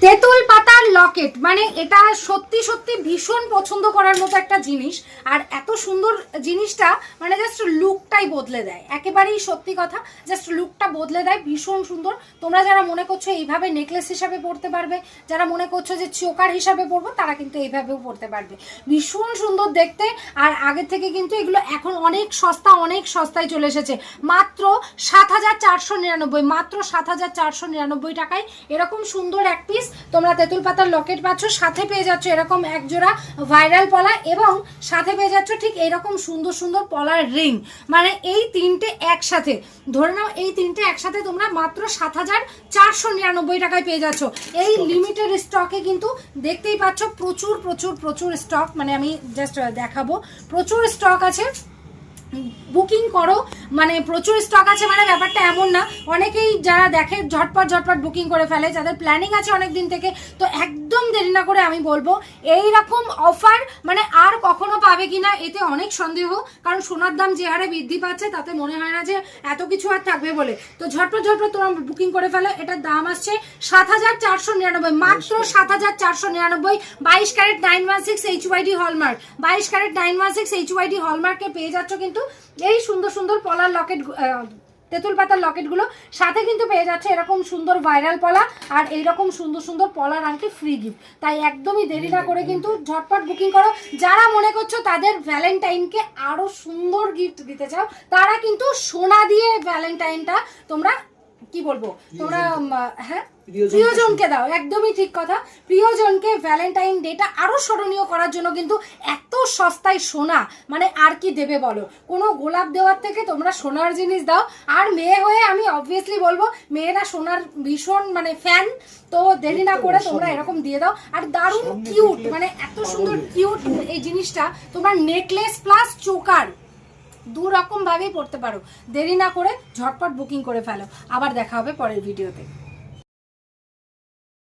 তেঁতুল পাতার লকেট মানে এটা সত্যি সত্যি ভীষণ পছন্দ করার মতো একটা জিনিস। আর এত সুন্দর জিনিসটা মানে জাস্ট লুকটাই বদলে দেয়, একেবারেই সত্যি কথা, জাস্ট লুকটা বদলে দেয়, ভীষণ সুন্দর। তোমরা যারা মনে করছো এইভাবে নেকলেস হিসাবে পরতে পারবে, যারা মনে করছো যে চোকার হিসাবে পরবো, তারা কিন্তু এইভাবেও পরতে পারবে, ভীষণ সুন্দর দেখতে। আর আগের থেকে কিন্তু এগুলো এখন অনেক সস্তায় চলে এসেছে, মাত্র ৭,৪৯৯, মাত্র ৭,৪৯৯ টাকায় এরকম সুন্দর এক পিস তোমরা তেঁতুল পাতার লকেট পাচ্ছ। সাথে পেয়ে যাচ্ছ এরকম এক জোড়া ভাইরাল পলা, এবং সাথে পেয়ে যাচ্ছ ঠিক এরকম সুন্দর সুন্দর পলার রিং। মানে এই তিনটে একসাথে, ধরে নাও এই তিনটে একসাথে তোমরা মাত্র ৭,৪৯৯ টাকায় পেয়ে যাচ্ছ। এই লিমিটেড স্টকে কিন্তু দেখতেই পাচ্ছ প্রচুর প্রচুর প্রচুর স্টক, মানে আমি জাস্ট দেখাবো, প্রচুর স্টক আছে, বুকিং করো। মানে প্রচুর স্টক আছে, মানে ব্যাপারটা এমন না, অনেকেই যারা দেখে ঝটপট বুকিং করে ফেলে, যাদের প্ল্যানিং আছে অনেক দিন থেকে, তো একদম দেরি না করে আমি বলবো এই রকম অফার মানে আর কখনো পাবে কিনা এতে অনেক সন্দেহ, কারণ সোনার দাম যে হারে বৃদ্ধি পাচ্ছে তাতে মনে হয় না যে এত কিছু আর থাকবে বলে। তো ঝটপট তোমরা বুকিং করে ফেলো। এটার দাম আসছে ৭,৪৯৯, মাত্র ৭,৪৯৯। 22 carat 916 HYD hallmark, 22 carat 916 HYD হলমার্কে পেয়ে যাচ্ছ কিন্তু এই সুন্দর সুন্দর পলার লকেট, তেঁতুল পাতার লকেটগুলো। সাথে কিন্তু পেয়ে যাচ্ছে এরকম সুন্দর ভাইরাল পলা আর এইরকম সুন্দর সুন্দর পলার আংটি ফ্রি গিফট। তাই একদমই দেরি না করে কিন্তু ঝটপট বুকিং করো। যারা মনে করছো তাদের ভ্যালেন্টাইনকে আরো সুন্দর গিফট দিতে চাও, তারা কিন্তু সোনা দিয়ে ভ্যালেন্টাইনটা তোমরা কি বলবো, তোমরা হ্যাঁ প্রিয়জনকে দাও, একদমই ঠিক কথা। প্রিয়জনকে ভ্যালেন্টাইন ডেটা আরো স্মরণীয় করার জন্য কিন্তু এত সস্তায় সোনা, মানে আর কি দেবে বলো। কোনো গোলাপ দেওয়ার থেকে তোমরা সোনার জিনিস দাও। আর মেয়ে হয়ে আমি অবভিয়াসলি বলবো, মেয়েরা সোনার ভীষণ মানে ফ্যান, তো দেরি না করে তোমরা এরকম দিয়ে দাও। আর দারুণ কিউট, মানে এত সুন্দর কিউট এই জিনিসটা, তোমরা নেকলেস প্লাস চোকার দু রকম ভাবেই পড়তে পারো। দেরি না করে ঝটপট বুকিং করে ফেলো। আবার দেখা হবে পরের ভিডিওতে।